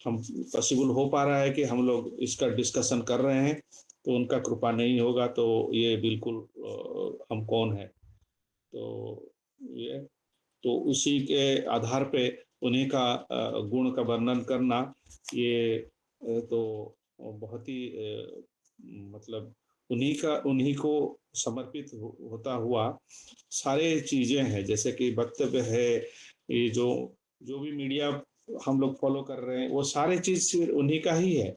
हम पॉसिबल हो पा रहा है कि हम लोग इसका डिस्कशन कर रहे हैं, तो उनका कृपा नहीं होगा तो ये बिल्कुल हम कौन है। तो ये तो उसी के आधार पे उन्हीं का गुण का वर्णन करना, ये तो बहुत ही मतलब उन्हीं को समर्पित होता हुआ सारे चीजें हैं, जैसे कि वक्तव्य है, ये जो जो भी मीडिया हम लोग फॉलो कर रहे हैं वो सारे चीज सिर्फ उन्हीं का ही है,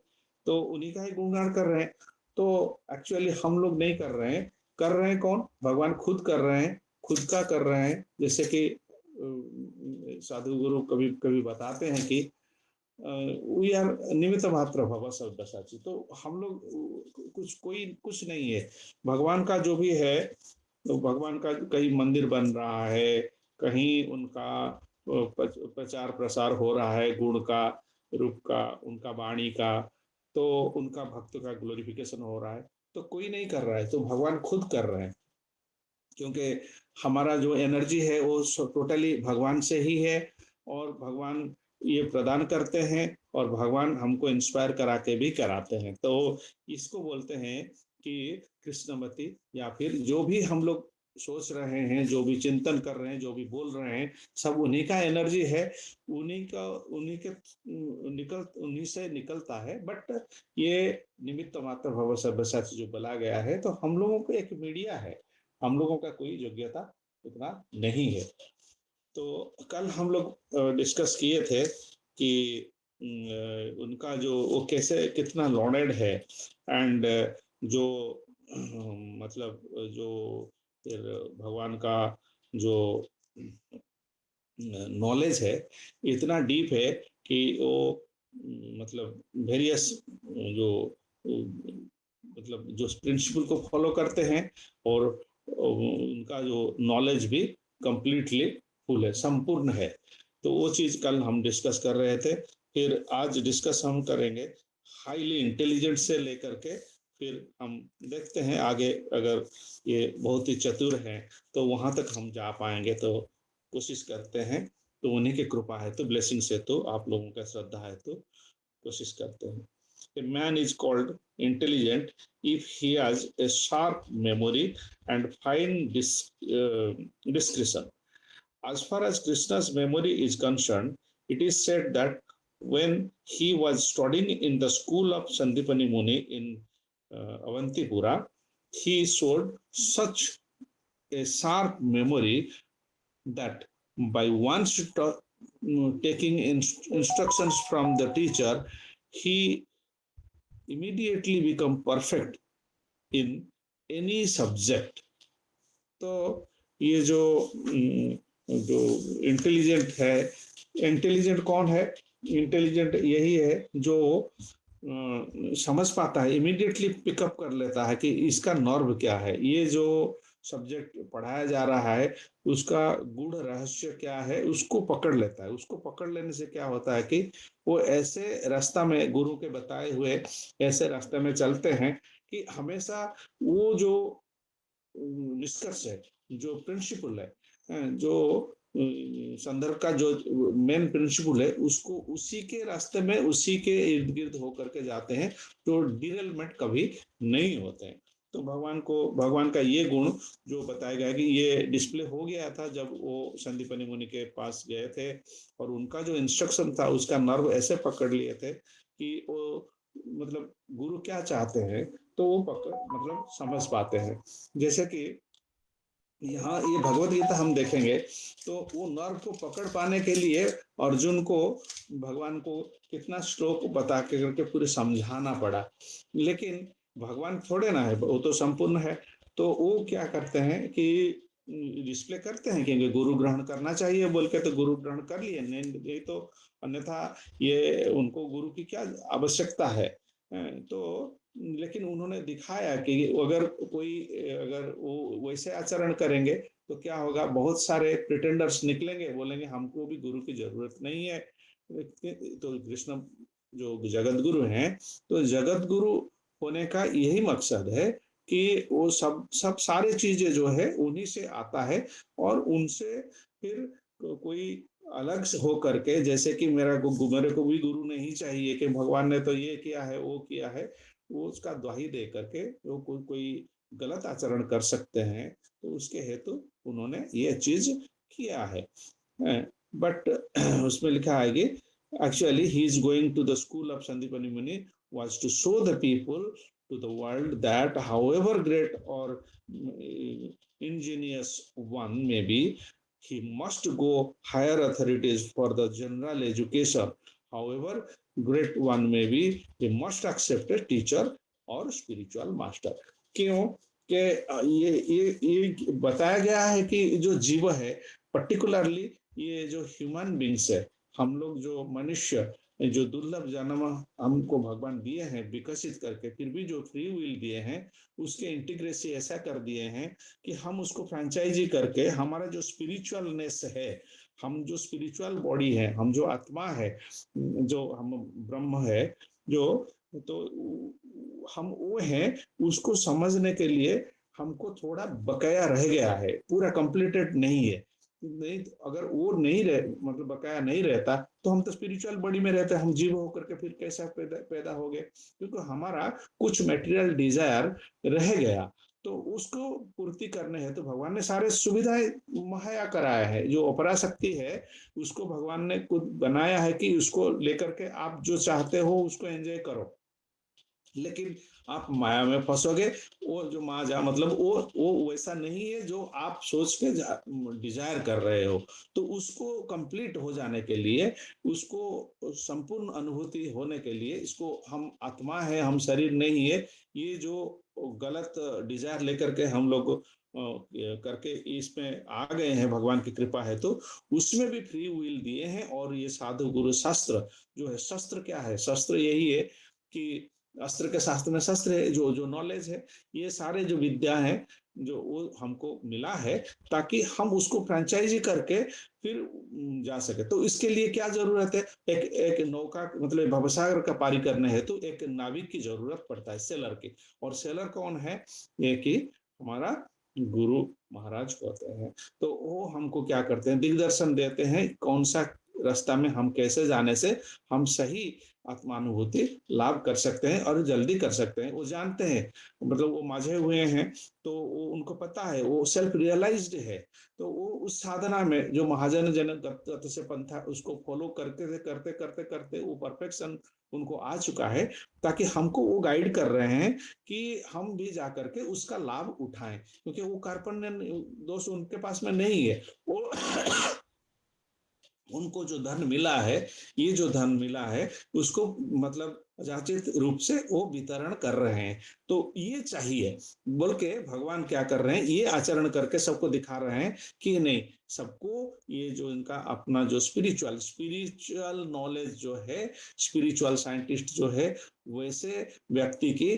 तो उन्हीं का ही गुणगान कर रहे हैं। तो एक्चुअली हम लोग नहीं कर रहे हैं कौन? भगवान खुद कर रहे हैं, खुद का कर रहे हैं। जैसे कि साधु गुरु कभी कभी बताते हैं कि वी आर निमित्त मात्र भव सव्यसाची। तो हम लोग कुछ नहीं है। भगवान का जो भी है, तो भगवान का कहीं मंदिर बन रहा है, कहीं उनका प्रचार प्रसार हो रहा है, गुण का, रूप का, उनका वाणी का, तो उनका भक्त का ग्लोरिफिकेशन हो रहा है। तो कोई नहीं कर रहा है, तो भगवान खुद कर रहे हैं, क्योंकि हमारा जो एनर्जी है वो टोटली भगवान से ही है, और भगवान ये प्रदान करते हैं, और भगवान हमको इंस्पायर करा के भी कराते हैं। तो इसको बोलते हैं कि कृष्णमति, या फिर जो भी हम लोग सोच रहे हैं, जो भी चिंतन कर रहे हैं, जो भी बोल रहे हैं, सब उन्हीं का एनर्जी है, उन्हीं से निकलता है। बट ये निमित्त मात्र भव सव्यसाची जो बोला गया है, तो हम लोगों को एक मीडिया है, हम लोगों का कोई योग्यता उतना नहीं है। तो कल हम लोग डिस्कस किए थे कि उनका जो वो कैसे कितना लॉर्डेड है, एंड जो मतलब जो फिर भगवान का जो नॉलेज है इतना डीप है कि वो मतलब वेरियस जो मतलब जो प्रिंसिपल को फॉलो करते हैं, और उनका जो नॉलेज भी कंप्लीटली फुल है, संपूर्ण है। तो वो चीज कल हम डिस्कस कर रहे थे। फिर आज डिस्कस हम करेंगे हाईली इंटेलिजेंट से लेकर के, फिर हम देखते हैं आगे, अगर ये बहुत ही चतुर हैं तो वहां तक हम जा पाएंगे, तो कोशिश करते हैं। तो उन्हीं की कृपा है, तो ब्लेसिंग्स है, तो आप लोगों का श्रद्धा है, तो कोशिश करते हैं। A man is called intelligent if he has a sharp memory and fine discretion. As far as Krishna's memory is concerned, it is said that when he was studying in the school of Sandipani Muni in Avantipura, he showed such a sharp memory that by once taking instructions from the teacher, he immediately become perfect in any subject. तो ये जो intelligent है, intelligent कौन है? Intelligent यही है जो समझ पाता है, इमीडिएटली पिकअप कर लेता है कि इसका नॉर्म क्या है, ये जो सब्जेक्ट पढ़ाया जा रहा है उसका गूढ़ रहस्य क्या है, उसको पकड़ लेता है। उसको पकड़ लेने से क्या होता है कि वो ऐसे रास्ता में, गुरु के बताए हुए ऐसे रास्ते में चलते हैं कि हमेशा वो जो निष्कर्ष है, जो प्रिंसिपल है, जो संदर्भ का जो मेन प्रिंसिपल है, उसको उसी के रास्ते में, उसी के इर्द गिर्द होकर के जाते हैं, तो डिरेलमेंट कभी नहीं होते हैं। तो भगवान का ये गुण जो बताया गया कि ये डिस्प्ले हो गया था जब वो संदीपनी मुनि के पास गए थे, और उनका जो इंस्ट्रक्शन था उसका नर्व ऐसे पकड़ लिए थे कि वो मतलब गुरु क्या चाहते हैं तो वो पकड़ मतलब समझ पाते हैं। जैसे कि यहाँ ये भगवत गीता हम देखेंगे, तो वो नर्व को पकड़ पाने के लिए अर्जुन को भगवान को कितना श्लोक बता के करके पूरे समझाना पड़ा। लेकिन भगवान थोड़े ना है, वो तो संपूर्ण है। तो वो क्या करते हैं कि डिस्प्ले करते हैं कि गुरु ग्रहण करना चाहिए बोल के, तो गुरु ग्रहण कर लिए, नहीं तो अन्यथा ये उनको गुरु की क्या आवश्यकता है। तो लेकिन उन्होंने दिखाया कि अगर वो वैसे आचरण करेंगे तो क्या होगा, बहुत सारे प्रिटेंडर्स निकलेंगे, बोलेंगे हमको भी गुरु की जरूरत नहीं है। तो कृष्ण जो जगत गुरु हैं, तो जगत गुरु होने का यही मकसद है कि वो सब सब सारे चीजें जो है उन्हीं से आता है, और उनसे फिर कोई अलग से हो करके, जैसे कि मेरे को भी गुरु नहीं चाहिए कि भगवान ने तो ये किया है वो किया है, वो उसका द्वाही दे करके वो कोई गलत आचरण कर सकते हैं, तो उसके हेतु उन्होंने ये चीज किया है। बट उसमें लिखा है कि actually he is going to the school of Sandipani Muni was to show the people to the world that however great or ingenious one may be, he must go higher authorities for the general education. However great one may be, he must accept a teacher or spiritual master. क्यों कि ये बताया गया है कि जो जीव है, पर्टिकुलरली ये जो ह्यूमन बींग्स है, हम लोग जो मनुष्य, जो दुर्लभ जन्म हमको भगवान दिए हैं विकसित करके, फिर भी जो फ्री विल दिए हैं, उसके इंटीग्रेसी ऐसा कर दिए हैं कि हम उसको फ्रेंचाइजी करके हमारा जो स्पिरिचुअलनेस है, हम जो स्पिरिचुअल बॉडी है, हम जो आत्मा है, जो हम ब्रह्म है, जो तो हम वो हैं, उसको समझने के लिए हमको थोड़ा बकाया रह गया है, पूरा कंप्लीटेड नहीं है। नहीं तो अगर वो नहीं रहे, मतलब बकाया नहीं रहता, तो हम तो स्पिरिचुअल बॉडी में रहते, हम जीव होकर के फिर कैसा पैदा हो गए, क्योंकि हमारा कुछ मटेरियल डिजायर रह गया। तो उसको पूर्ति करने है तो भगवान ने सारे सुविधाएं मुहैया कराया है। जो अपरा शक्ति है उसको भगवान ने खुद बनाया है कि उसको लेकर के आप जो चाहते हो उसको एंजॉय करो, लेकिन आप माया में फंसोगे। वो जो माया मतलब वो वैसा नहीं है जो आप सोच के डिजायर कर रहे हो। तो उसको कंप्लीट हो जाने के लिए, उसको संपूर्ण अनुभूति होने के लिए, इसको हम आत्मा है, हम शरीर नहीं है, ये जो गलत डिजायर लेकर के हम लोग करके इसमें आ गए हैं, भगवान की कृपा है तो उसमें भी फ्री विल दिए हैं। और ये साधु गुरु शास्त्र जो है, शस्त्र क्या है, शस्त्र यही है कि अस्त्र के शास्त्र में शस्त्र है, जो जो नॉलेज है, ये सारे जो विद्या है जो वो हमको मिला है, ताकि हम उसको फ्रेंचाइजी करके फिर जा सके। तो इसके लिए क्या जरूरत है, एक एक नौका मतलब भवसागर का पारी करने है तो एक नाविक की जरूरत पड़ता है, सेलर की। और सेलर कौन है, ये कि हमारा गुरु महाराज होते हैं। तो वो हमको क्या करते हैं, दिग्दर्शन देते हैं कौन सा रास्ता में हम कैसे जाने से हम सही आत्मानुभूति लाभ कर सकते हैं और जल्दी कर सकते हैं। वो जानते हैं, मतलब वो माझे हुए हैं, तो वो उनको पता है, वो सेल्फ रियलाइज्ड है। तो वो उस साधना में जो महाजन जनक से पंथा उसको फॉलो करते करते करते करते वो परफेक्शन उनको आ चुका है, ताकि हमको वो गाइड कर रहे हैं कि हम भी जा करके उसका लाभ उठाएं, क्योंकि वो कार्पण्य दोष उनके पास में नहीं है। वो उनको जो धन मिला है, ये जो धन मिला है उसको मतलब जाचित रूप से वो वितरण कर रहे हैं। तो ये चाहिए बोल के भगवान क्या कर रहे हैं, ये आचरण करके सबको दिखा रहे हैं कि नहीं, सबको ये जो इनका अपना जो स्पिरिचुअल स्पिरिचुअल नॉलेज जो है, स्पिरिचुअल साइंटिस्ट जो है, वैसे व्यक्ति की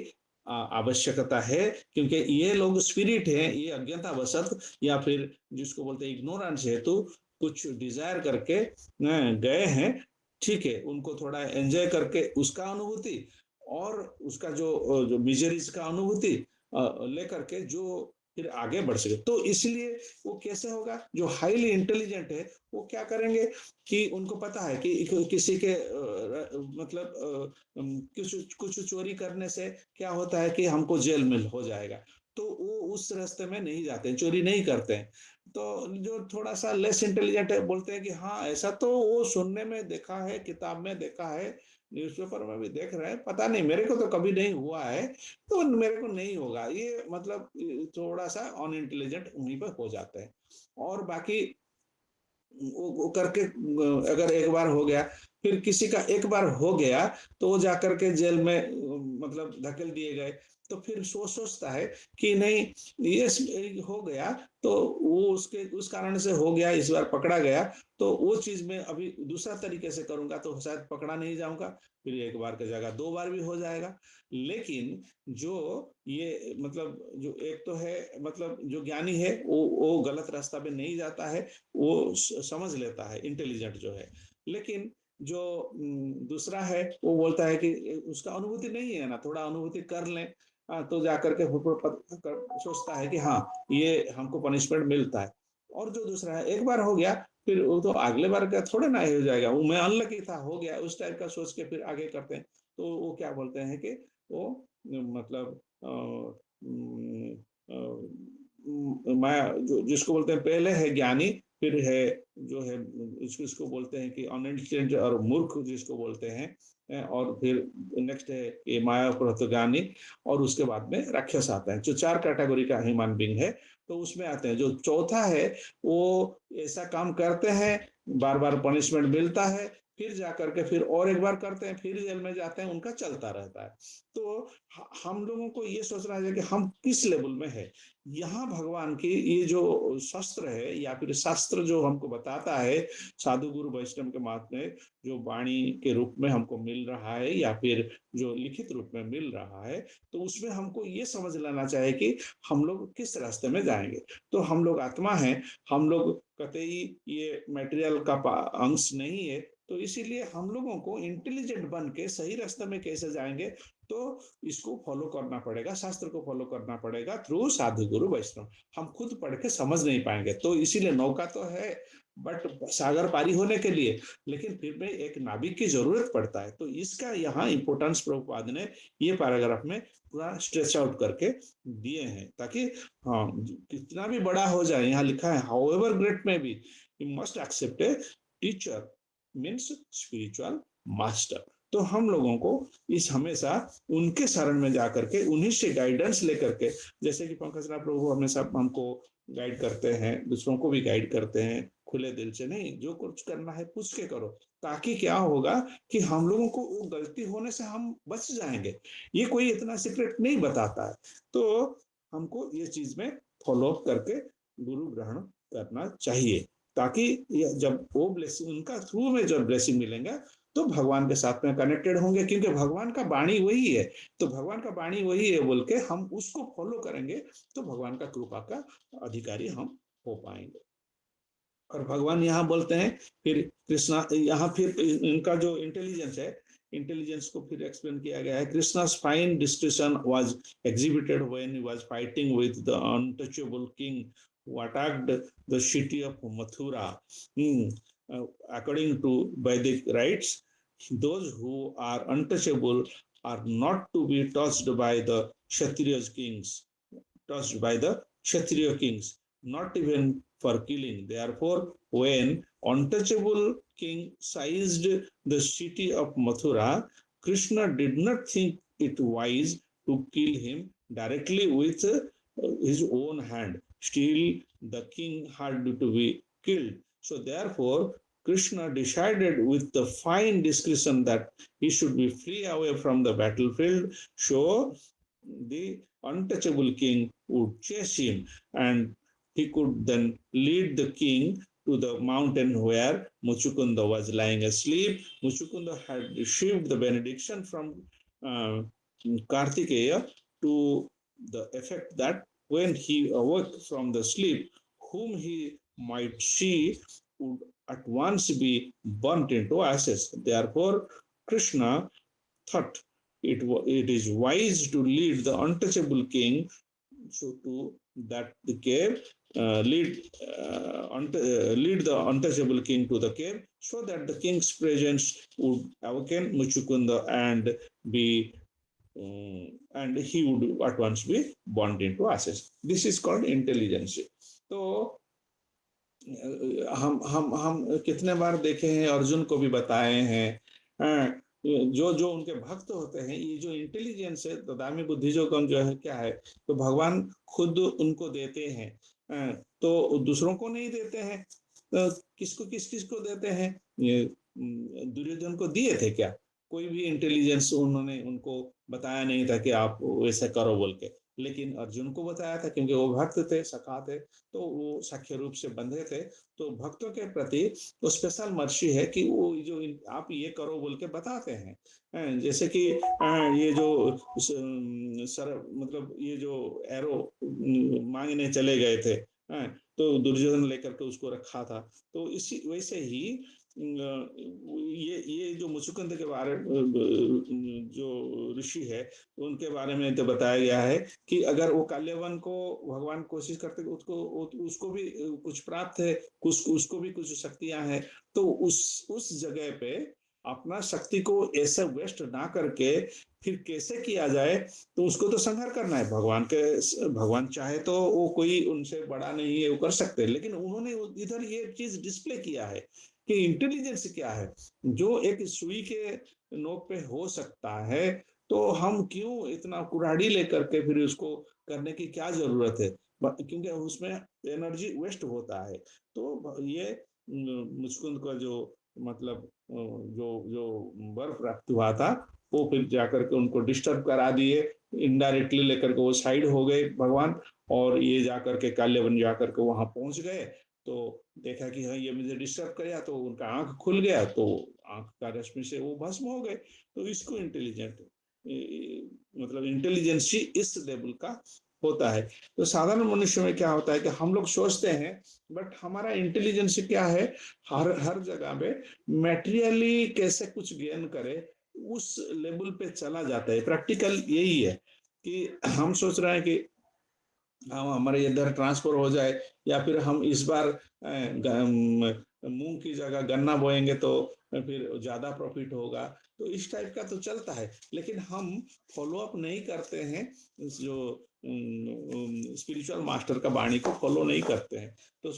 आवश्यकता है। क्योंकि ये लोग स्पिरिट हैं, ये अज्ञानता वशत या फिर जिसको बोलते हैं इग्नोरेंस हेतु कुछ डिजायर करके गए हैं। ठीक है, उनको थोड़ा एंजॉय करके उसका अनुभूति और उसका जो जो मिजरीज का अनुभूति लेकर के जो फिर आगे बढ़ सके। तो इसलिए वो कैसे होगा, जो हाईली इंटेलिजेंट है वो क्या करेंगे कि उनको पता है कि किसी के मतलब कुछ कुछ चोरी करने से क्या होता है कि हमको जेल में हो जाएगा, तो वो उस रास्ते में नहीं जाते हैं, चोरी नहीं करते हैं। तो जो थोड़ा सा लेस इंटेलिजेंट है बोलते हैं कि हाँ ऐसा तो वो सुनने में देखा है, किताब में देखा है, न्यूज़पेपर में भी देख रहे हैं, पता नहीं मेरे को तो कभी नहीं हुआ है, तो मेरे को नहीं होगा। ये मतलब थोड़ा सा अन इंटेलिजेंट वहीं पर हो जाते हैं। और बाकी वो करके अगर एक बार हो गया, फिर किसी का एक बार हो गया तो वो जाकर के जेल में मतलब धकेल दिए गए, तो फिर सोचता है कि नहीं ये हो गया तो वो उसके उस कारण से हो गया, इस बार पकड़ा गया, तो वो चीज में अभी दूसरा तरीके से करूंगा तो शायद पकड़ा नहीं जाऊंगा, फिर एक बार की जगह दो बार भी हो जाएगा। लेकिन जो ये मतलब जो एक तो है, मतलब जो ज्ञानी है वो गलत रास्ता पे नहीं जाता है, वो समझ लेता है, इंटेलिजेंट जो है। लेकिन जो दूसरा है वो बोलता है कि उसका अनुभूति नहीं है ना, थोड़ा अनुभूति कर लें तो जाकर के सोचता है कि हाँ ये हमको पनिशमेंट मिलता है। और जो दूसरा है, एक बार हो गया फिर वो तो अगले बार का थोड़े ना हो जाएगा, वो मैं अनलकी था, हो गया, उस टाइप का सोच के फिर आगे करते हैं। तो वो क्या बोलते हैं कि वो मतलब माया जो जिसको बोलते हैं, पहले है ज्ञानी, फिर है जो है इसको इसको बोलते हैं कि अनइंटेलिजेंट और मूर्ख जिसको बोलते हैं, और फिर नेक्स्ट है ये माया ज्ञानी, और उसके बाद में राक्षस आता है, जो 4 कैटेगरी का ह्यूमन बींग है। तो उसमें आते हैं जो चौथा है, वो ऐसा काम करते हैं, बार बार पनिशमेंट मिलता है, फिर जाकर के फिर और एक बार करते हैं, फिर जेल में जाते हैं, उनका चलता रहता है। तो हम लोगों को ये सोचना चाहिए कि हम किस लेवल में है। यहाँ भगवान की ये जो शस्त्र है या फिर शास्त्र जो हमको बताता है, साधु गुरु वैष्णव के मार्ग में जो वाणी के रूप में हमको मिल रहा है या फिर जो लिखित रूप में मिल रहा है, तो उसमें हमको ये समझ लेना चाहिए कि हम लोग किस रास्ते में जाएंगे। तो हम लोग आत्मा हैं, हम लोग कतई ये मटेरियल का अंश नहीं है, तो इसीलिए हम लोगों को इंटेलिजेंट बन के सही रास्ते में कैसे जाएंगे, तो इसको फॉलो करना पड़ेगा, शास्त्र को फॉलो करना पड़ेगा थ्रू साधु गुरु वैष्णव। हम खुद पढ़ के समझ नहीं पाएंगे, तो इसीलिए नौका तो है बट सागर पारी होने के लिए, लेकिन फिर भी एक नाविक की जरूरत पड़ता है। तो इसका यहाँ इंपोर्टेंस प्रभुपाद ने ये पैराग्राफ में पूरा स्ट्रेच आउट करके दिए हैं, ताकि हाँ कितना भी बड़ा हो जाए, यहाँ लिखा है हाउएवर ग्रेट में भी you must accept a teacher means spiritual master. तो हम लोगों को इस हमेशा उनके शरण में जाकर के उन्हीं से गाइडेंस लेकर के, जैसे कि पंकज प्रभु हमेशा हमको गाइड करते हैं, दूसरों को भी गाइड करते हैं, खुले दिल से नहीं, जो कुछ करना है पूछ के करो, ताकि क्या होगा कि हम लोगों को वो गलती होने से हम बच जाएंगे। ये कोई इतना सीक्रेट नहीं बताता है, तो हमको ये चीज में फॉलो करके गुरु ग्रहण करना चाहिए, ताकि जब वो ब्लेसिंग उनका थ्रू में जब ब्लेसिंग मिलेंगे तो भगवान के साथ में कनेक्टेड होंगे, क्योंकि भगवान का वाणी वही है। तो भगवान का वाणी वही है बोल के हम उसको फॉलो करेंगे, तो भगवान का कृपा का अधिकारी हम हो पाएंगे। और भगवान यहाँ बोलते हैं, फिर कृष्णा यहाँ फिर इनका जो इंटेलिजेंस है, इंटेलिजेंस को फिर एक्सप्लेन किया गया है। Krishna's fine description was exhibited when he was fighting with the untouchable king who attacked the city of Mathura. According to Vedic rites, those who are untouchable are not to be touched by the Kshatriya kings, not even for killing. Therefore, when untouchable king seized the city of Mathura, Krishna did not think it wise to kill him directly with his own hand. Still, the king had to be killed. So, therefore, Krishna decided with the fine discretion that he should be free away from the battlefield. So, the untouchable king would chase him, and he could then lead the king to the mountain where Muchukunda was lying asleep. Muchukunda had received the benediction from uh, Kartikeya to the effect that when he awoke from the sleep, whom he might see would at once be burnt into ashes. Therefore, Krishna thought it is wise to lead the untouchable king so to that the cave, lead the untouchable king to the cave, so that the king's presence would awaken Muchukunda and be and he would at once be burned into ashes. This is called intelligence. तो हम कितने बार देखे हैं, अर्जुन को भी बताए हैं, जो जो उनके भक्त होते हैं, ये जो इंटेलिजेंस है, ददामी बुद्धि जो कम जो है क्या है, तो भगवान खुद उनको देते हैं, तो दूसरों को नहीं देते हैं। तो किसको देते हैं, ये दुर्योधन को दिए थे क्या? कोई भी इंटेलिजेंस उन्होंने उनको बताया नहीं था कि आप वैसे करो बोल के, लेकिन अर्जुन को बताया था, क्योंकि वो भक्त थे, सखा थे, तो वो सख्य रूप से बंधे थे। तो भक्तों के प्रति तो स्पेशल मर्सी है कि वो जो आप ये करो बोल के बताते हैं। जैसे कि ये जो सर मतलब ये जो एरो मांगने चले गए थे, तो दुर्योधन लेकर के उसको रखा था। तो इसी वैसे ही ये जो मुचुकुंद के बारे जो ऋषि है उनके बारे में तो बताया गया है कि अगर वो काल्यवन को भगवान कोशिश करते उसको उसको भी कुछ प्राप्त है, कुछ उसको भी कुछ शक्तियां हैं, तो उस जगह पे अपना शक्ति को ऐसे वेस्ट ना करके फिर कैसे किया जाए, तो उसको तो संहार करना है। भगवान चाहे तो वो कोई उनसे बड़ा नहीं है, वो कर सकते हैं, लेकिन उन्होंने इधर ये चीज डिस्प्ले किया है कि इंटेलिजेंस क्या है, जो एक सुई के नोक पे हो सकता है, तो हम क्यों इतना कुल्हाड़ी लेकर के फिर उसको करने की क्या जरूरत है, क्योंकि उसमें एनर्जी वेस्ट होता है। तो ये मुचकुंद का जो मतलब जो जो वर प्राप्त हुआ था, वो फिर जाकर के उनको डिस्टर्ब करा दिए, इनडायरेक्टली लेकर के वो साइड हो गए भगवान, और ये जाकर के काल्यवन जाकर के वहां पहुंच गए, तो देखा कि हाँ ये मुझे डिस्टर्ब किया, तो उनका आंख खुल गया, तो आंख का रश्मि से वो भस्म हो गए। तो इसको इंटेलिजेंट मतलब इंटेलिजेंस ही इस लेवल का होता है। तो साधारण मनुष्य में क्या होता है कि हम लोग सोचते हैं, बट हमारा इंटेलिजेंस क्या है, हर हर जगह पे मेटेरियली कैसे कुछ गेन करे, उस लेवल पे चला जाता है। प्रैक्टिकल यही है कि हम सोच रहे हैं कि हम हमारे इधर ट्रांसफर हो जाए, या फिर हम इस बार मूंग की जगह गन्ना बोएंगे तो फिर ज्यादा प्रॉफिट होगा। तो इस टाइप का तो चलता है, लेकिन हम फॉलो अप नहीं करते हैं, जो स्पिरिचुअल मास्टर का वाणी को फॉलो नहीं करते हैं। तो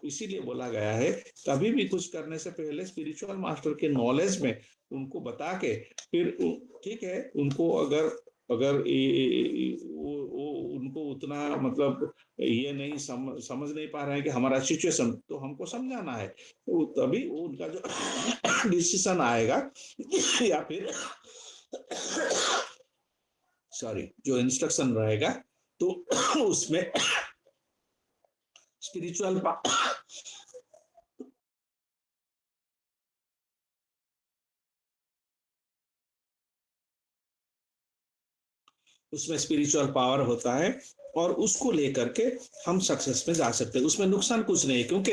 इसीलिए बोला गया है, कभी भी कुछ करने से पहले स्पिरिचुअल मास्टर के नॉलेज में उनको बता के फिर ठीक है, उनको अगर अगर वो उनको उतना मतलब ये नहीं समझ नहीं पा रहे हैं कि हमारा सिचुएशन, तो हमको समझाना है, तो तभी वो उनका जो डिसीजन आएगा या फिर सॉरी जो इंस्ट्रक्शन रहेगा, तो उसमें स्पिरिचुअल उसमें स्पिरिचुअल पावर होता है, और उसको लेकर के हम सक्सेस में जा सकते हैं। उसमें नुकसान कुछ नहीं है, क्योंकि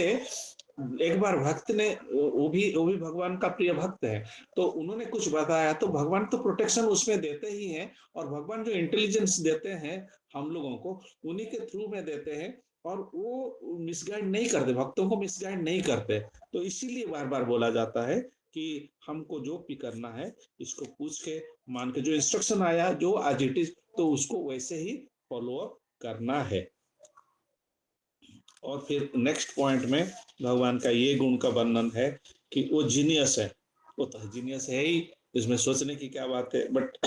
एक बार भक्त ने वो भी भगवान का प्रिय भक्त है, तो उन्होंने कुछ बताया, तो भगवान तो प्रोटेक्शन उसमें देते ही हैं, और भगवान जो इंटेलिजेंस देते हैं हम लोगों को, उन्हीं के थ्रू में देते हैं, और वो मिसगाइड नहीं करते, भक्तों को मिसगाइड नहीं करते। तो इसीलिए बार बार बोला जाता है कि हमको जो भी करना है, इसको पूछ के मान के जो इंस्ट्रक्शन आया जो आज इट इज, तो उसको वैसे ही फॉलो अप करना है। और फिर नेक्स्ट पॉइंट में भगवान का ये गुण का वर्णन है कि वो जीनियस है। वो तो जीनियस है ही, इसमें सोचने की क्या बात है, but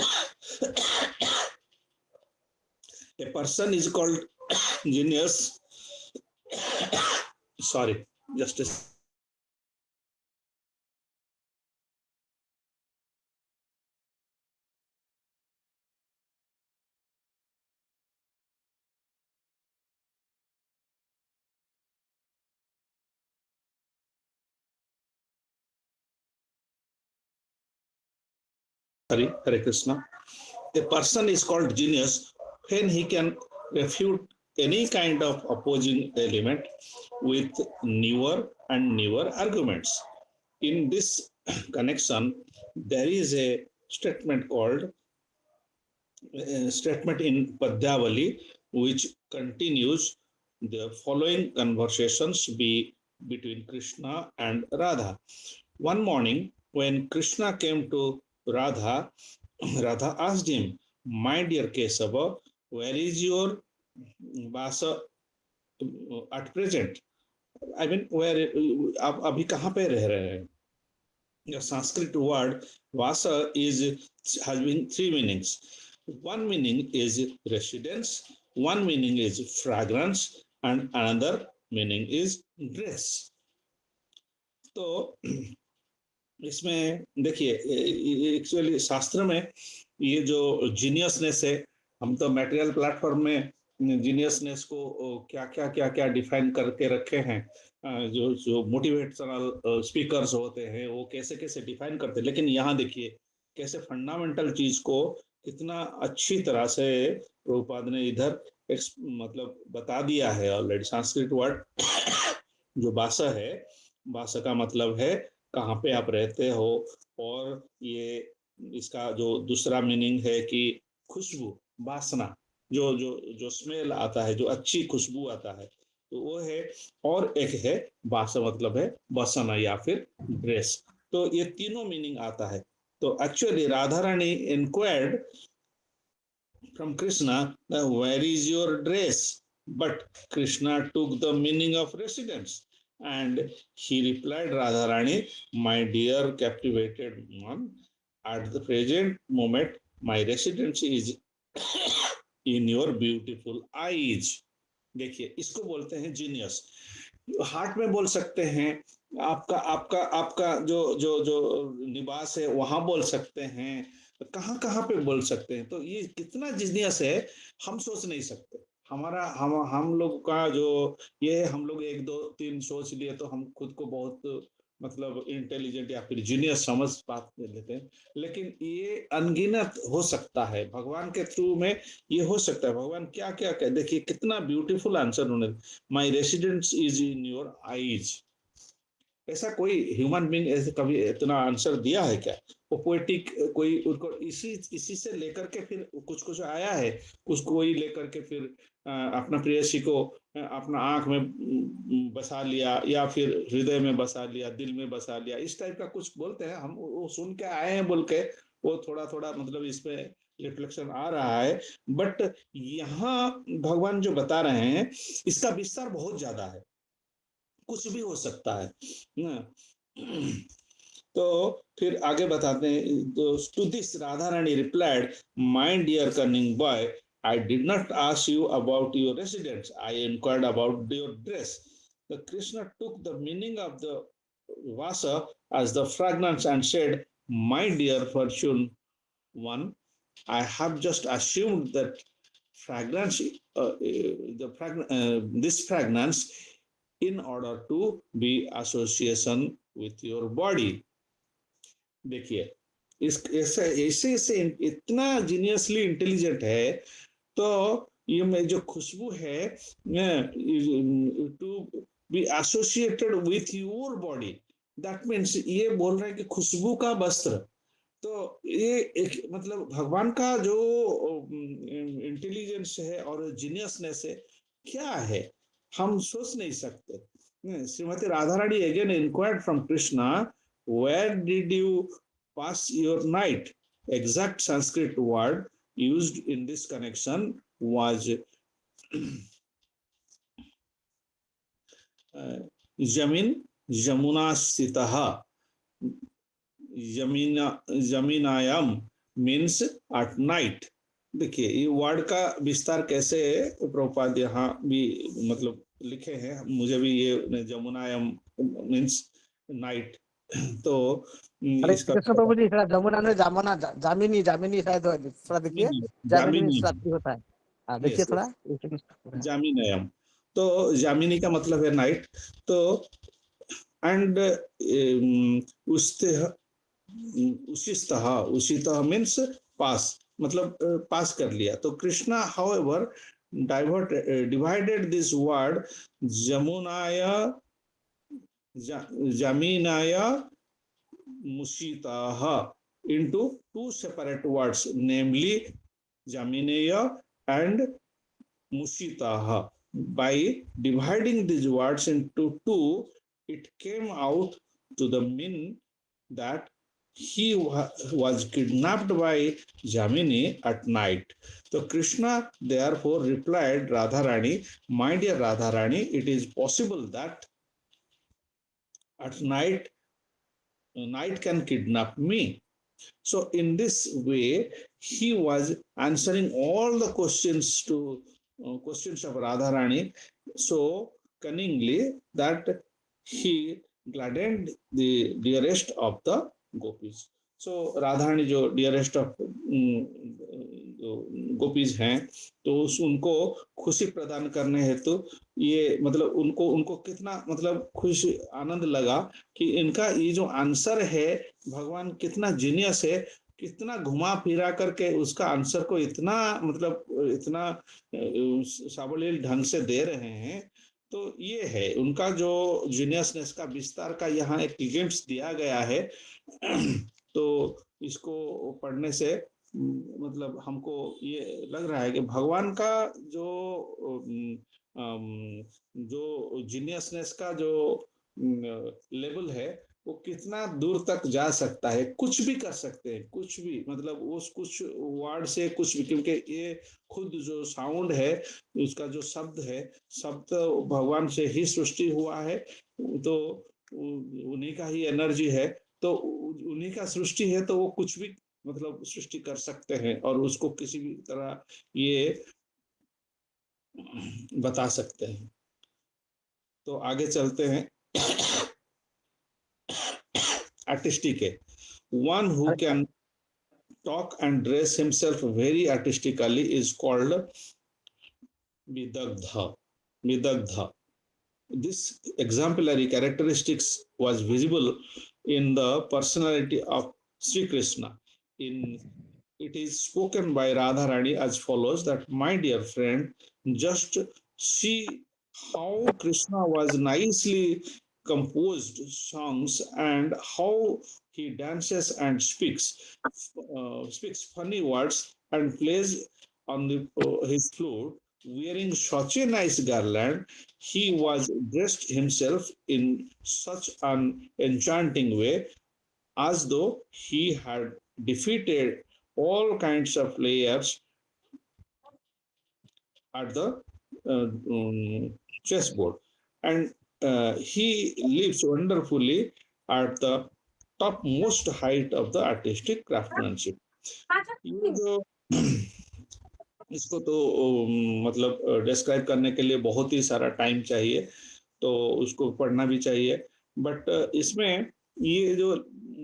a person is called genius, sorry, just sorry, Hare Krishna. A person is called genius when he can refute any kind of opposing element with newer and newer arguments. In this connection, there is a statement called statement in Padyavali which continues the following conversations be between Krishna and Radha. One morning, when Krishna came to Radha, Radha asked him, "My dear Kesava, where is your Vasa at present?" I mean, where आप अभी कहाँ पे रह रहे हैं? The Sanskrit word Vasa has been three meanings. One meaning is residence, one meaning is fragrance, and another meaning is dress. तो इसमें देखिए, एक्चुअली शास्त्र में ये जो जीनियसनेस है, हम तो मटेरियल प्लेटफॉर्म में जीनियसनेस को क्या क्या डिफाइन करके रखे हैं, जो जो मोटिवेशनल स्पीकर्स होते हैं वो कैसे कैसे डिफाइन करते हैं, लेकिन यहाँ देखिए कैसे फंडामेंटल चीज को कितना अच्छी तरह से प्रभुपाद ने इधर मतलब बता दिया है ऑलरेडी। संस्कृत वर्ड जो भाषा है, भाषा का मतलब है कहाँ पे आप रहते हो, और ये इसका जो दूसरा मीनिंग है कि खुशबू, वासना, जो जो जो स्मेल आता है, जो अच्छी खुशबू आता है, तो वो है। और एक है वास, मतलब है वसना या फिर ड्रेस। तो ये तीनों मीनिंग आता है। तो actually Radha Rani inquired from Krishna, where is your dress? But Krishna took the meaning of residence, and he replied, Radharani, my dear captivated one, at the present moment, my residence is in your beautiful eyes. देखिए, इसको बोलते हैं genius. Heart में बोल सकते हैं, आपका आपका आपका जो जो जो निवास है वहां बोल सकते हैं, कहाँ कहाँ पे बोल सकते हैं। तो ये कितना जीनियस है, हम सोच नहीं सकते। हमारा हम लोग का जो ये है, हम लोग एक दो तीन सोच लिए तो हम खुद को बहुत मतलब इंटेलिजेंट या फिर जीनियस समझ बात कर लेते हैं। लेकिन ये अनगिनत हो सकता है भगवान के थ्रू में, ये हो सकता है। भगवान क्या क्या कह, देखिए कितना ब्यूटीफुल आंसर उन्होंने, my residence is in your eyes. ऐसा कोई ह्यूमन बींग ऐसे कभी इतना आंसर दिया है क्या? वो पोएटिक कोई उनको इसी इसी से लेकर के फिर कुछ कुछ आया है, कुछ कोई लेकर के फिर अपना प्रेयसी को अपना आंख में बसा लिया, या फिर हृदय में बसा लिया, दिल में बसा लिया, इस टाइप का कुछ बोलते हैं। हम वो सुन के आए हैं बोल के, वो थोड़ा थोड़ा मतलब इसमें रिफ्लेक्शन आ रहा है। बट यहाँ भगवान जो बता रहे हैं, इसका विस्तार बहुत ज्यादा है, कुछ भी हो सकता है ना। तो फिर आगे बताते हैं, to this Radha Rani replied, my dear cunning boy, I did not ask you about your residence, I inquired about your dress. The Krishna took the meaning of the vasa as the fragrance and said, my dear fortune one, I have just assumed that fragrance, this fragrance in order to be association with your body। देखिए, इस ऐसे ऐसे ऐसे इतना geniusly intelligent है। तो ये में जो खुशबू है, to be associated with your body, that means ये बोल रहे हैं कि खुशबू का वस्त्र। तो ये एक मतलब भगवान का जो इंटेलिजेंस है और जीनियसनेस है, क्या है, हम सोच नहीं सकते। Shrimati Radha Rani again inquired from Krishna, where did you pass your night? Exact Sanskrit word used in this connection was Jamin, Jamuna Sitaha, Jamina, Jaminayam means at night। देखिए, ये वर्ड का विस्तार कैसे है, प्रभुपाद यहाँ भी मतलब लिखे हैं, मुझे भी ये जमुनायम मीन्स नाइट। तो हरे इसका कृष्ण प्रभु जी, थोड़ा जमुना में जामुना जामिनी जामिनी शायद थोड़ा देखिए, जामिनी जामिनी, शब्द होता है। हाँ देखिए यस थोड़ा। जामिनयम। तो जामिनी का मतलब है नाइट। तो एंड उसितः, उसितः मीन्स पास, मतलब पास कर लिया। तो Krishna however divert divided this word जमुनाय, जामिनाय, मुसितः into two separate words, namely jamineya and mushitaha। By dividing these words into two, it came out to the mean that he was kidnapped by Jamini at night। So Krishna therefore replied Radharani, my dear Radharani, it is possible that at night can kidnap me। So in this way, he was answering all the questions to questions of Radharani so cunningly that he gladdened the dearest of the gopis। So Radharani जो dearest of gopis हैं, तो उस उनको खुशी प्रदान करने हेतु ये मतलब उनको उनको कितना मतलब खुश आनंद लगा कि इनका ये जो आंसर है, भगवान कितना जीनियस है, कितना घुमा फिरा करके उसका आंसर को इतना मतलब इतना सावलील ढंग से दे रहे हैं। तो ये है उनका जो जीनियसनेस का विस्तार का यहाँ एक ग्लिम्प्स दिया गया है। तो इसको पढ़ने से मतलब हमको ये लग रहा है कि भगवान का जो जो जीनियसनेस का जो लेवल है वो कितना दूर तक जा सकता है, कुछ भी कर सकते हैं, कुछ भी मतलब उस कुछ वर्ड से कुछ भी, क्योंकि ये खुद जो साउंड है उसका जो शब्द है, शब्द भगवान से ही सृष्टि हुआ है, तो उन्हीं का ही एनर्जी है, तो उन्हीं का सृष्टि है, तो वो कुछ भी मतलब सृष्टि कर सकते हैं और उसको किसी भी तरह ये बता सकते हैं। तो आगे चलते हैं। आर्टिस्टिक है, वन हु अच्छा। Can talk and dress himself very artistically is called Vidagdha. Vidagdha. This exemplary characteristics was visible in the personality of Sri Krishna. In it is spoken by Radharani as follows: that my dear friend, just see how Krishna was nicely composed songs and how he dances and speaks funny words and plays on his flute wearing such a nice garland. He was dressed himself in such an enchanting way as though he had defeated all kinds of players at the chessboard, and he lives wonderfully at the topmost height of the artistic craftsmanship. ये जो इसको तो मतलब describe करने के लिए बहुत ही सारा टाइम चाहिए, तो उसको पढ़ना भी चाहिए, बट इसमें ये जो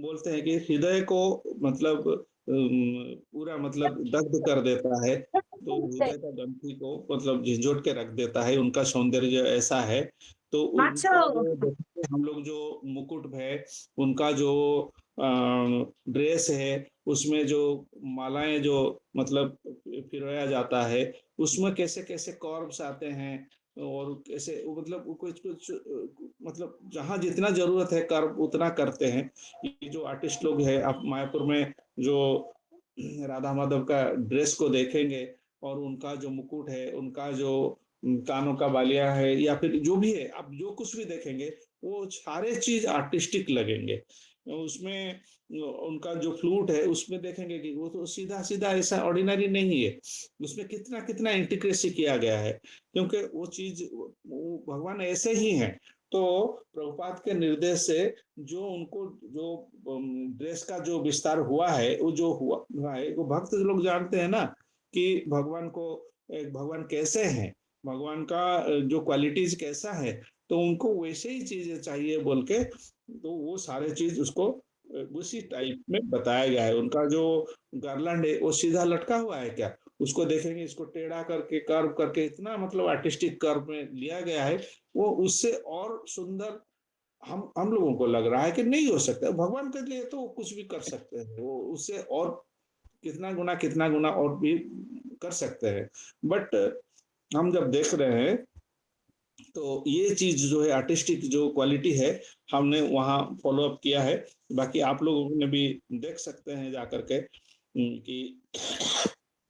बोलते हैं कि हृदय को मतलब पूरा मतलब दग्ध कर देता है, तो हृदय का ग्रंथि को मतलब झिझोट के रख देता है, उनका सौंदर्य ऐसा है। तो उनका जो देखते हैं हम लोग जो मुकुट है, उनका जो ड्रेस है, उसमें जो मालाएं जो मतलब पिरोया जाता है, उसमें कैसे कैसे कर्व्स आते हैं, और कैसे वो मतलब वो कुछ कुछ मतलब जहाँ जितना जरूरत है कर्व उतना करते हैं। ये जो आर्टिस्ट लोग हैं, आप मायापुर में जो राधा माधव का ड्रेस को देखेंगे और उनका जो मुकुट है, उनका जो कानों का बालिया है, या फिर जो भी है, आप जो कुछ भी देखेंगे वो सारे चीज आर्टिस्टिक लगेंगे। उसमें उनका जो फ्लूट है उसमें देखेंगे कि वो तो सीधा सीधा ऐसा ऑर्डिनरी नहीं है, उसमें कितना कितना इंटीग्रेसी किया गया है, क्योंकि वो चीज वो भगवान ऐसे ही हैं। तो प्रभुपाद के निर्देश से जो उनको जो ड्रेस का जो विस्तार हुआ है, वो जो हुआ है, वो भक्त लोग जानते हैं ना कि भगवान को भगवान कैसे हैं, भगवान का जो क्वालिटीज कैसा है, तो उनको वैसे ही चीजें चाहिए बोल के, तो वो सारे चीज उसको उसी टाइप में बताया गया है। उनका जो गार्लैंड है वो सीधा लटका हुआ है क्या, उसको देखेंगे, इसको टेढ़ा करके कर्व करके इतना मतलब आर्टिस्टिक कर्व में लिया गया है, वो उससे और सुंदर हम लोगों को लग रहा है कि नहीं हो सकता। भगवान के लिए तो कुछ भी कर सकते हैं, वो उससे और कितना गुना और भी कर सकते हैं, बट हम जब देख रहे हैं तो ये चीज जो है आर्टिस्टिक जो क्वालिटी है, हमने वहाँ फॉलो अप किया है। बाकी आप लोगों ने भी देख सकते हैं जाकर के कि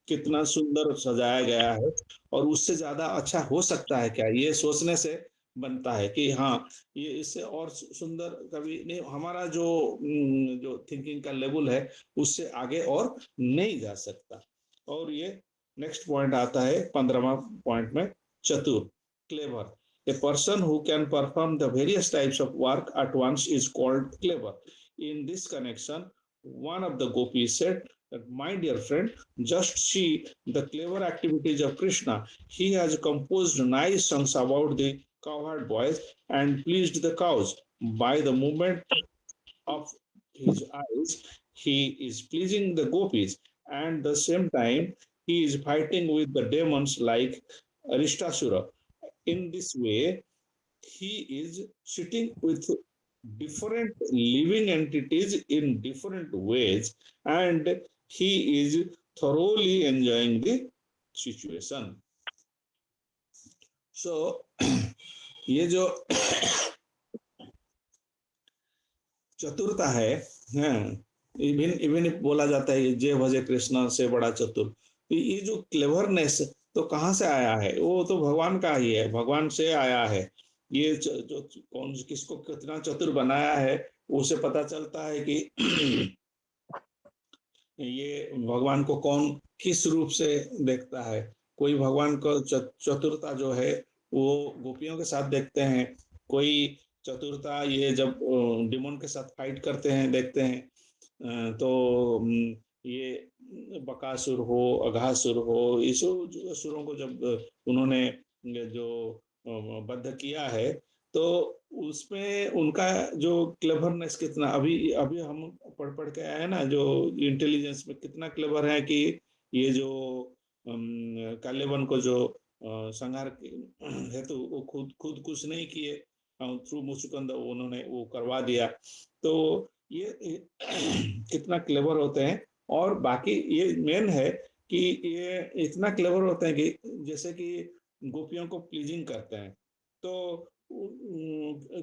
कितना सुंदर सजाया गया है, और उससे ज्यादा अच्छा हो सकता है क्या, ये सोचने से बनता है कि हाँ, ये इससे और सुंदर कभी नहीं, हमारा जो थिंकिंग का लेवल है उससे आगे और नहीं जा सकता। और ये नेक्स्ट पॉइंट आता है 15वां पॉइंट में, चतुर, clever. A person who can perform the various types of work at once is called clever. In this connection, one of the gopis said that, my dear friend, just see the clever activities of Krishna. He has composed nice songs about the cowherd boys and pleased the cows. By the movement of his eyes, he is pleasing the gopis, and at the same time, he is fighting with the demons like Arishtasura. In this way, he is sitting with different living entities in different ways, and he is thoroughly enjoying the situation. So ये जो चतुरता है, हाँ, even even बोला जाता है जय भजे कृष्णा से बड़ा चतुर, तो ये जो क्लेवरनेस तो कहाँ से आया है? वो तो भगवान का ही है, भगवान से आया है। ये जो कौन किसको कितना चतुर बनाया है, उसे पता चलता है कि ये भगवान को कौन किस रूप से देखता है। कोई भगवान को चतुरता जो है वो गोपियों के साथ देखते हैं, कोई चतुरता ये जब डिमोन के साथ फाइट करते हैं देखते हैं। तो ये बकासुर हो, अघासुर हो, इस असुरों को जब उन्होंने जो बद्ध किया है, तो उसमें उनका जो क्लेवरनेस कितना, अभी अभी हम पढ़ पढ़ के आए हैं ना, जो इंटेलिजेंस में कितना क्लेवर है कि ये जो कालेबन को जो संहार हेतु वो खुद खुद कुछ नहीं किए, थ्रू मुचुकुंद उन्होंने वो करवा दिया। तो ये कितना क्लेवर होते हैं। और बाकी ये मेन है कि ये इतना क्लेवर होते हैं कि जैसे कि गोपियों को प्लीजिंग करते हैं, तो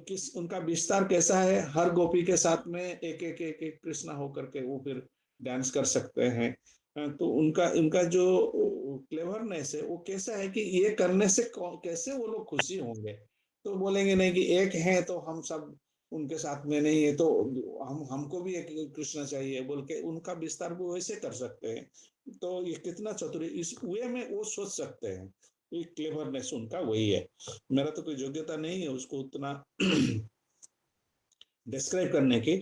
किस उनका विस्तार कैसा है, हर गोपी के साथ में एक एक एक एक कृष्णा होकर के वो फिर डांस कर सकते हैं। तो उनका उनका जो क्लेवरनेस है वो कैसा है कि ये करने से कैसे वो लोग खुशी होंगे। तो बोलेंगे नहीं कि एक है तो हम सब उनके साथ में नहीं है, तो हम हमको भी एक कृष्णा चाहिए बोल के उनका विस्तार वो वैसे कर सकते हैं। तो ये कितना चतुर इस वे में वो सोच सकते हैं, ये क्लेवरनेस उनका वही है। मेरा तो कोई योग्यता नहीं है उसको उतना डिस्क्राइब करने की,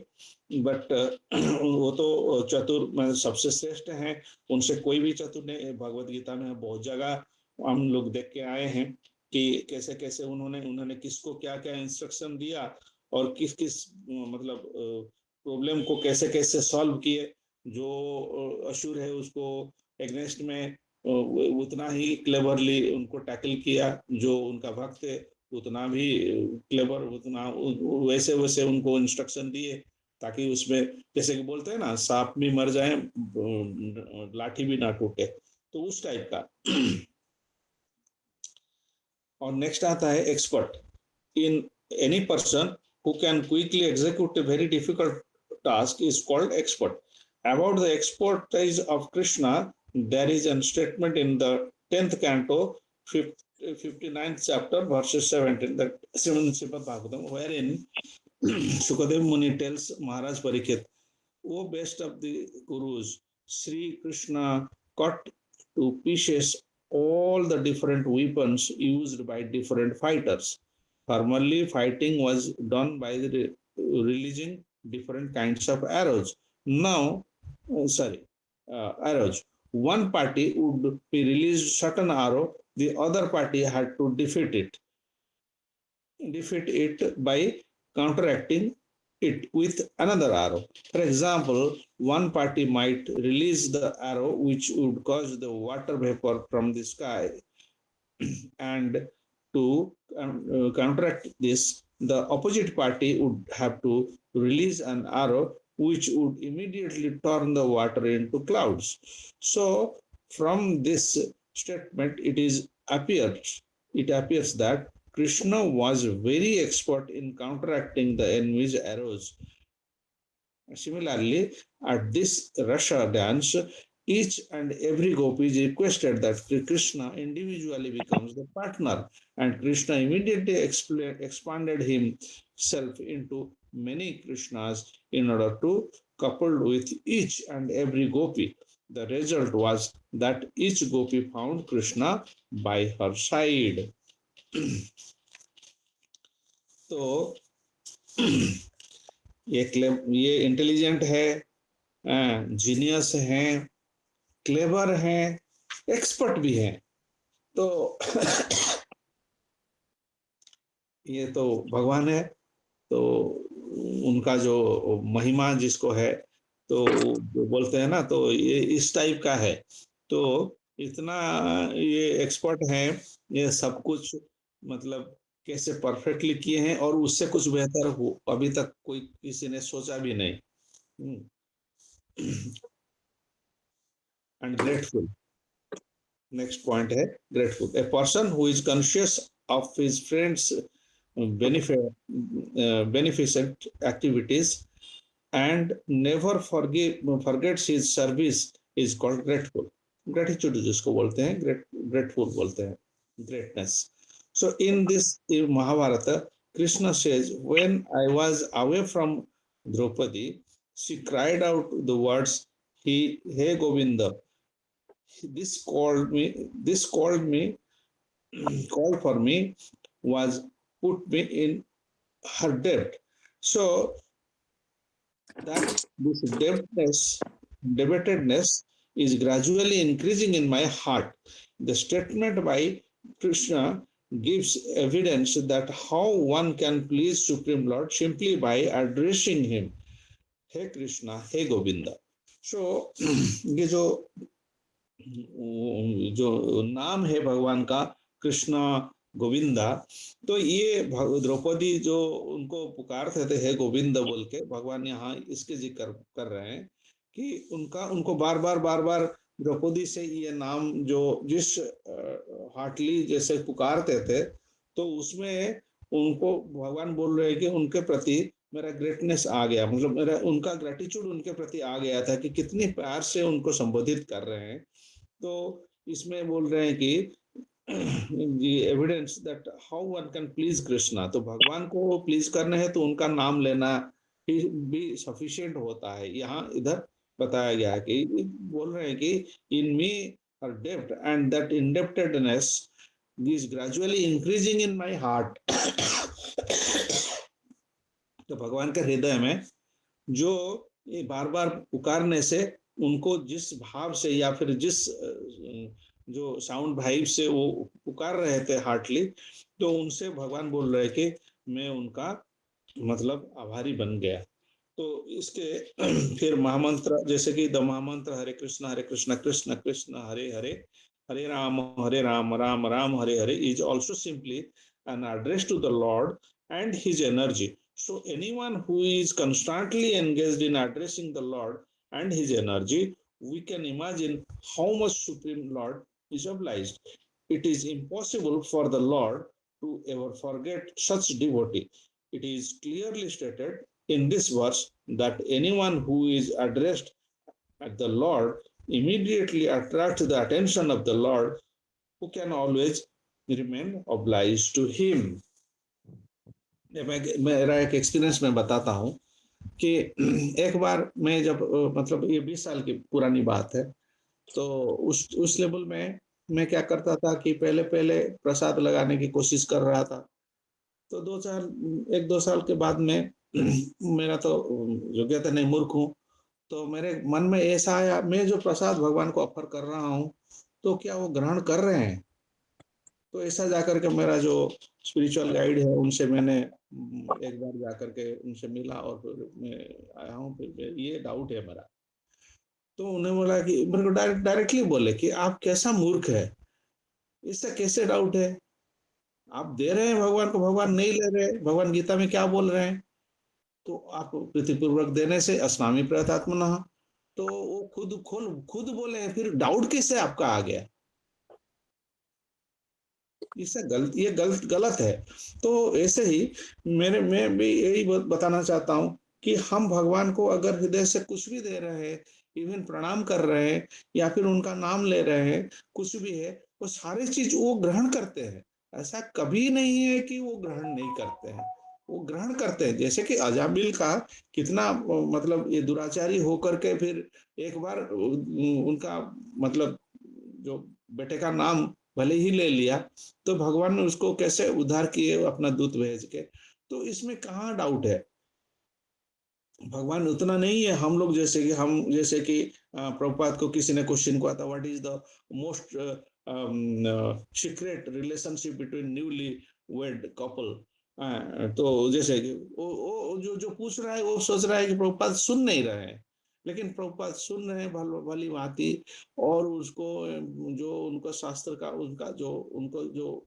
बट वो तो चतुर सबसे श्रेष्ठ हैं, उनसे कोई भी चतुर नहीं। भगवत गीता में बहुत जगह हम लोग देख के आए हैं कि कैसे कैसे उन्होंने उन्होंने किसको क्या क्या इंस्ट्रक्शन दिया और किस किस मतलब प्रॉब्लम को कैसे कैसे सॉल्व किए। जो असुर है उसको एग्नेस्ट में उतना ही क्लेवरली उनको टैकल किया, जो उनका भक्त है उतना भी क्लेवर, उतना वैसे वैसे उनको इंस्ट्रक्शन दिए ताकि उसमें जैसे कि बोलते हैं ना, सांप भी मर जाए लाठी भी ना टूटे, तो उस टाइप का। और नेक्स्ट आता है expert. In any person who can quickly execute a very difficult task is called expert. About the expertise of Krishna, there is a statement in the 10th canto, 59th chapter, verses 17, that Srimad Bhagavatam, wherein Sukadev Muni tells Maharaj Parikshit, O best of the Gurus, Sri Krishna cut to pieces all the different weapons used by different fighters. Formerly, fighting was done by releasing different kinds of arrows. Now, arrows. One party would be released certain arrow, the other party had to defeat it by counteracting it with another arrow. For example, one party might release the arrow which would cause the water vapor from the sky, and to counteract this, the opposite party would have to release an arrow which would immediately turn the water into clouds. So, from this statement, it appears that Krishna was very expert in counteracting the enemy's arrows. Similarly, at this Rasha dance, each and every gopi is requested that Krishna individually becomes the partner, and Krishna immediately expanded himself into many Krishnas in order to couple with each and every gopi. The result was that each gopi found Krishna by her side. तो ये intelligent है, genius हैं, clever हैं, expert भी हैं। तो ये तो भगवान है, तो उनका जो महिमा जिसको है, तो जो बोलते हैं ना, तो ये इस टाइप का है। तो इतना ये एक्सपर्ट हैं, ये सब कुछ मतलब कैसे परफेक्टली किए हैं, और उससे कुछ बेहतर हो अभी तक कोई किसी ने सोचा भी नहीं। एंड ग्रेटफुल, नेक्स्ट पॉइंट है grateful. A person who is conscious of his friends beneficent activities and never forgets his service is called grateful. Gratitude जिसको बोलते हैं, grateful बोलते हैं, greatness. So in this in Mahabharata, Krishna says, when I was away from Draupadi, she cried out the words, Hey Govinda, this called me, called for me, was put me in her debt. So that this debtedness is gradually increasing in my heart. The statement by Krishna gives evidence that how one can please Supreme Lord simply by addressing him, Hey Krishna, Hey Govinda. So ये जो नाम है भगवान का, कृष्णा, गोविंदा, तो ये द्रौपदी जो उनको पुकारते थे हे गोविंद बोल के, भगवान यहाँ इसके जिक्र कर रहे हैं कि उनको बार बार द्रौपदी से ये नाम जो जिस हार्टली जैसे पुकारते थे, तो उसमें उनको भगवान बोल रहे हैं कि उनके प्रति मेरा ग्रेटनेस आ गया, मतलब मेरा उनका ग्रेटिट्यूड उनके प्रति आ गया था कि कितनी प्यार से उनको संबोधित कर रहे हैं। तो इसमें बोल रहे हैं कि evidence that how one can please Krishna, तो भगवान को प्लीज करना है तो उनका नाम लेना भी सफिशिएंट होता है। यहाँ इधर बताया गया है कि बोल रहे हैं कि इन मी आर डेब्ट and that indebtedness is gradually increasing in my heart. तो भगवान के हृदय में जो ये बार बार पुकारने से उनको जिस भाव से या फिर जिस जो साउंड वाइब से वो पुकार रहे थे हार्टली, तो उनसे भगवान बोल रहे कि मैं उनका मतलब आभारी बन गया। तो इसके फिर महामंत्र जैसे कि द महामंत्र हरे कृष्ण कृष्ण कृष्ण हरे हरे, हरे Ram Ram Ram Hare Hare is also simply an address to the Lord and his energy. So anyone who is constantly engaged in addressing the Lord and his energy, we can imagine how much Supreme Lord is obliged. It is impossible for the Lord to ever forget such devotee. It is clearly stated in this verse that anyone who is addressed at the Lord immediately attracts the attention of the Lord, who can always remain obliged to him. मेरा एक experience मैं बताता हूँ कि एक बार मैं जब मतलब ये 20 साल की पुरानी बात है, तो उस लेवल में मैं क्या करता था कि पहले प्रसाद लगाने की कोशिश कर रहा था। तो 1-2 साल के बाद में मेरा तो योग्यता नहीं, मूर्ख हूँ, तो मेरे मन में ऐसा आया, मैं जो प्रसाद भगवान को ऑफर कर रहा हूँ तो क्या वो ग्रहण कर रहे हैं? तो ऐसा जाकर के मेरा जो स्पिरिचुअल गाइड है उनसे मैंने एक बार जाकर के उनसे मिला और फिर मैं आया हूँ, फिर ये डाउट है मेरा। तो उन्हें बोला कि मेरे को डायरेक्टली बोले कि आप कैसा मूर्ख है, इससे कैसे डाउट है? आप दे रहे हैं भगवान को, भगवान नहीं ले रहे। भगवान गीता में क्या बोल रहे हैं? तो आप प्रीतिपूर्वक देने से अस्नामि प्रयतात्मनः, तो वो खुद बोले हैं, फिर डाउट किससे आपका आ गया? इससे ये गलत है। तो ऐसे ही मैं भी यही बताना चाहता हूँ कि हम भगवान को अगर हृदय से कुछ भी दे रहे हैं, इवन प्रणाम कर रहे हैं या फिर उनका नाम ले रहे हैं, कुछ भी है, वो सारी चीज वो ग्रहण करते हैं। ऐसा कभी नहीं है कि वो ग्रहण नहीं करते हैं, वो ग्रहण करते हैं। जैसे कि अजामिल का कितना मतलब ये दुराचारी होकर के फिर एक बार उनका मतलब जो बेटे का नाम भले ही ले लिया, तो भगवान ने उसको कैसे उद्धार किए अपना दूत भेज के। तो इसमें कहाँ डाउट है? भगवान उतना नहीं है हम लोग जैसे कि प्रभुपाद को किसी ने क्वेश्चन किया था, what is the most secret relationship between newly wed couple, तो जैसे कि वो जो पूछ रहा है वो सोच रहा है कि प्रभुपाद सुन नहीं रहे हैं, लेकिन प्रभुपाद सुन रहे हैं भली भांति, और उसको जो उनका शास्त्र का उनको जो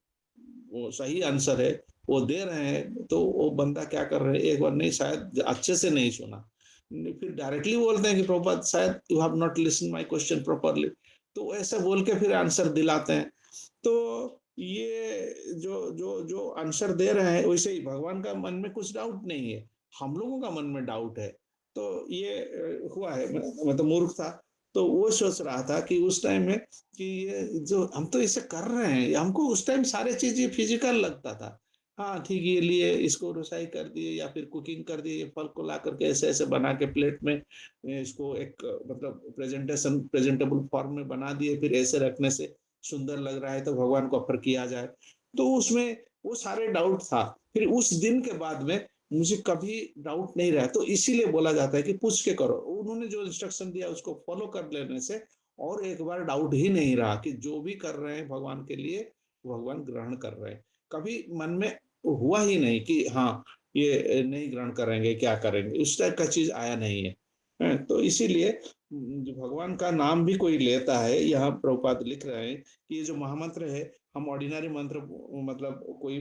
वो सही आंसर है वो दे रहे हैं। तो वो बंदा क्या कर रहे हैं, एक बार नहीं, शायद अच्छे से नहीं सुना, फिर डायरेक्टली बोलते हैं कि प्रभुपाद शायद you have not listen my question properly, तो ऐसे बोल के फिर आंसर दिलाते हैं। तो ये जो जो जो आंसर दे रहे हैं वैसे ही भगवान का मन में कुछ डाउट नहीं है, हम लोगों का मन में डाउट है। तो ये हुआ है, मतलब मूर्ख था। तो वो सोच रहा था कि उस टाइम में कि ये जो हम तो इसे कर रहे हैं, हमको उस टाइम सारे चीज ये फिजिकल लगता था। हाँ ठीक, ये लिए इसको रोसाई कर दिए या फिर कुकिंग कर दिए, ये फल को ला करके ऐसे ऐसे बना के प्लेट में इसको एक मतलब प्रेजेंटेबल फॉर्म में बना दिए, फिर ऐसे रखने से सुंदर लग रहा है तो भगवान को ऑफर किया जाए। तो उसमें वो सारे डाउट था। फिर उस दिन के बाद में मुझे कभी डाउट नहीं रहा, तो इसीलिए बोला जाता है कि पूछ के करो। उन्होंने जो इंस्ट्रक्शन दिया उसको फॉलो कर लेने से और एक बार डाउट ही नहीं रहा कि जो भी कर रहे हैं भगवान के लिए भगवान ग्रहण कर रहे हैं। कभी मन में हुआ ही नहीं कि हाँ ये नहीं ग्रहण करेंगे, क्या करेंगे, उस टाइप का चीज आया नहीं है। तो इसीलिए जो भगवान का नाम भी कोई लेता है, यहाँ प्रभुपाद लिख रहे हैं कि ये जो महामंत्र है, हम ऑर्डिनरी मंत्र मतलब कोई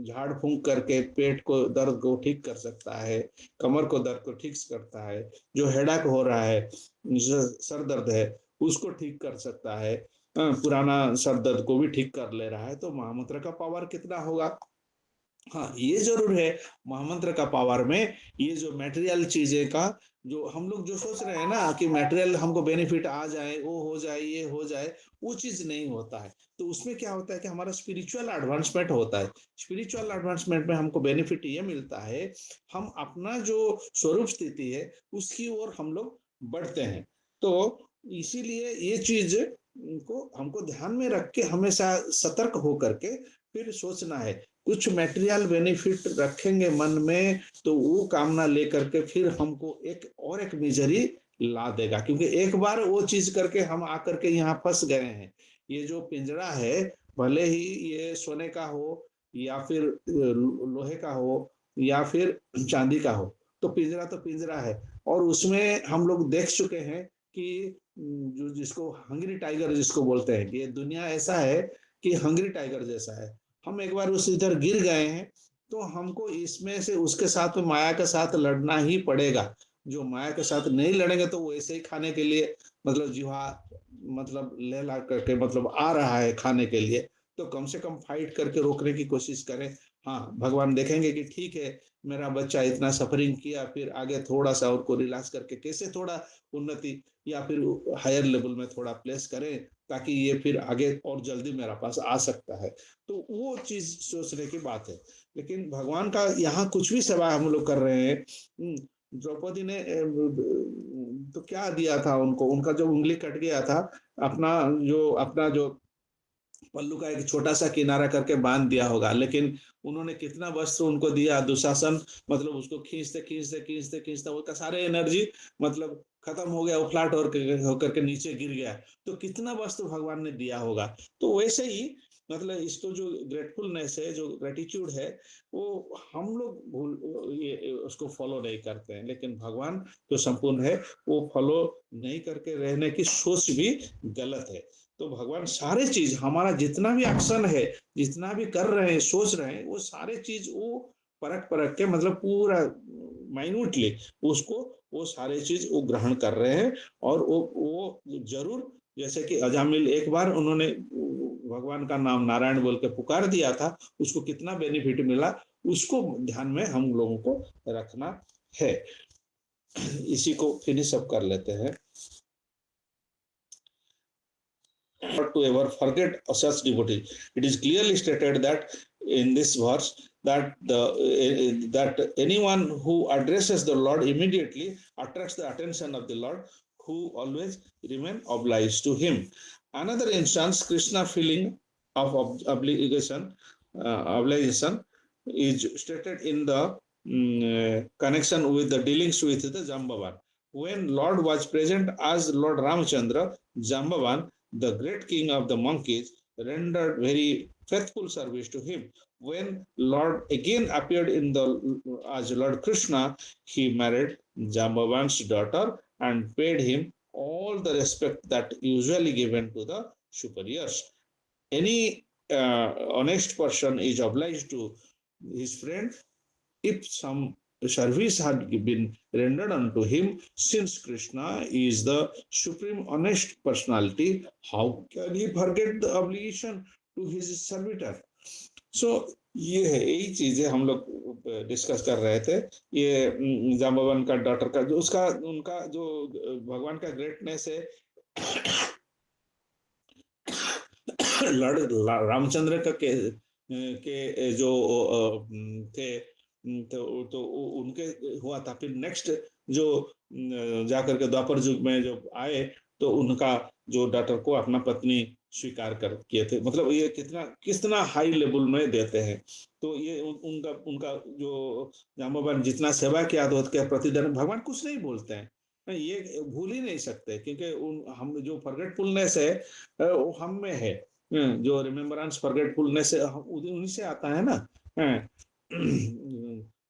झाड़ फूंक करके पेट को दर्द को ठीक कर सकता है, कमर को दर्द को ठीक करता है, जो हेडाक हो रहा है, जो सर दर्द है उसको ठीक कर सकता है, पुराना सर दर्द को भी ठीक कर ले रहा है। तो महामंत्र का पावर कितना होगा। हाँ ये जरूर है, महामंत्र का पावर में ये जो मटेरियल चीजें का जो हम लोग जो सोच रहे हैं ना कि मटेरियल हमको बेनिफिट आ जाए, वो हो जाए, ये हो जाए, वो चीज नहीं होता है। तो उसमें क्या होता है कि हमारा स्पिरिचुअल एडवांसमेंट होता है। स्पिरिचुअल एडवांसमेंट में हमको बेनिफिट ये मिलता है, हम अपना जो स्वरूप स्थिति है उसकी ओर हम लोग बढ़ते हैं। तो इसीलिए ये चीज को हमको ध्यान में रख के हमेशा सतर्क होकर के फिर सोचना है। कुछ मटेरियल बेनिफिट रखेंगे मन में तो वो कामना लेकर के फिर हमको एक मिजरी ला देगा, क्योंकि एक बार वो चीज करके हम आकर के यहाँ फंस गए हैं। ये जो पिंजरा है, भले ही ये सोने का हो या फिर लोहे का हो या फिर चांदी का हो, तो पिंजरा तो पिंजरा है। और उसमें हम लोग देख चुके हैं कि जो जिसको हंग्री टाइगर जिसको बोलते हैं, ये दुनिया ऐसा है कि हंग्री टाइगर जैसा है। हम एक बार उस इधर गिर गए हैं तो हमको इसमें से उसके साथ में माया के साथ लड़ना ही पड़ेगा। जो माया के साथ नहीं लड़ेंगे तो वो ऐसे ही खाने के लिए मतलब जीवा मतलब ले ला करके मतलब आ रहा है खाने के लिए, तो कम से कम फाइट करके रोकने की कोशिश करें। हाँ भगवान देखेंगे कि ठीक है मेरा बच्चा इतना सफरिंग किया, फिर आगे थोड़ा सा उसको रिलैक्स करके कैसे थोड़ा उन्नति या फिर हायर लेवल में थोड़ा प्लेस करें ताकि ये फिर आगे और जल्दी मेरा पास आ सकता है। तो वो चीज सोचने की बात है। लेकिन भगवान का यहाँ कुछ भी सेवा हम लोग कर रहे हैं। द्रौपदी ने तो क्या दिया था उनको, उनका जो उंगली कट गया था, अपना जो पल्लू का एक छोटा सा किनारा करके बांध दिया होगा, लेकिन उन्होंने कितना वस्त्र उनको दिया, दुशासन मतलब उसको खींचते खींचते खींचते खींचते उसका सारे एनर्जी मतलब खत्म हो गया, वो फ्लैट होकर के नीचे गिर गया। तो कितना वस्त्र भगवान ने दिया होगा। तो वैसे ही मतलब इसको जो ग्रेटफुलनेस है, जो ग्रेटिट्यूड है, वो हम लोग भूल ये उसको फॉलो नहीं करते हैं। लेकिन भगवान जो संपूर्ण है वो फॉलो नहीं करके रहने की सोच भी गलत है। तो भगवान सारे चीज हमारा जितना भी एक्शन है, जितना भी कर रहे हैं सोच रहे हैं, वो सारे चीज वो परख परख के मतलब पूरा माइन्यूटली उसको वो सारे चीज वो ग्रहण कर रहे हैं। और वो जरूर, जैसे कि अजामिल एक बार उन्होंने भगवान का नाम नारायण बोल के पुकार दिया था, उसको कितना बेनिफिट मिला उसको ध्यान में हम लोगों को रखना है। इसी को फिनिश अप कर लेते हैं। Not to ever forget such devotee. It is clearly stated that in this verse that anyone who addresses the Lord immediately attracts the attention of the Lord, who always remain obliged to him. Another instance, Krishna feeling of obligation is stated in the connection with the dealings with the Jambavan. When Lord was present as Lord Ramchandra, Jambavan, the great king of the monkeys, rendered very faithful service to him. When Lord again appeared as Lord Krishna, he married Jambavan's daughter and paid him all the respect that usually given to the superiors. Any honest person is obliged to his friend if some service had been rendered unto him. Since Krishna is the supreme honest personality, how can he forget the obligation to his servitor. So ये है, यही चीजें हम लोग discuss कर रहे थे। ये जाम्बवान का डॉटर का जो उसका उनका जो भगवान का ग्रेटनेस है। रामचंद्र का के जो थे, तो उनके हुआ था। फिर नेक्स्ट जो जाकर के द्वापर युग में जो आए, तो उनका जो डॉटर को अपना पत्नी स्वीकार कर किए थे। मतलब ये कितना कितना हाई लेवल में देते हैं। तो ये उनका उनका जो जाम्बवान जितना सेवा किया तो उसके प्रतिधन भगवान कुछ नहीं बोलते हैं। ये भूल ही नहीं सकते, क्योंकि हम जो फॉरगेटफुलनेस है वो हम में है। जो रिमेम्बरेंस फॉरगेटफुलनेस है उन्हीं से आता है ना।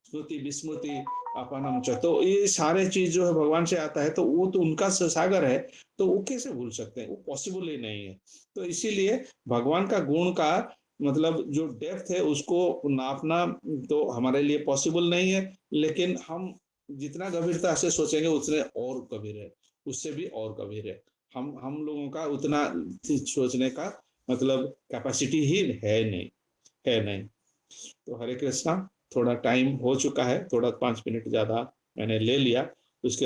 स्मृति विस्मृति अपनम च, तो ये सारे चीज जो है भगवान से आता है, तो वो तो उनका सागर है। तो वो कैसे भूल सकते हैं? वो पॉसिबल ही नहीं है। तो इसीलिए भगवान का गुण का मतलब जो डेप्थ है उसको नापना तो हमारे लिए पॉसिबल नहीं है। लेकिन हम जितना गंभीरता से सोचेंगे उतने और गंभीर है, उससे भी और गंभीर है। हम लोगों का उतना सोचने का मतलब कैपेसिटी ही है नहीं, है नहीं। तो हरे कृष्णा, थोड़ा टाइम हो चुका है, थोड़ा 5 मिनट ज्यादा मैंने ले लिया। उसके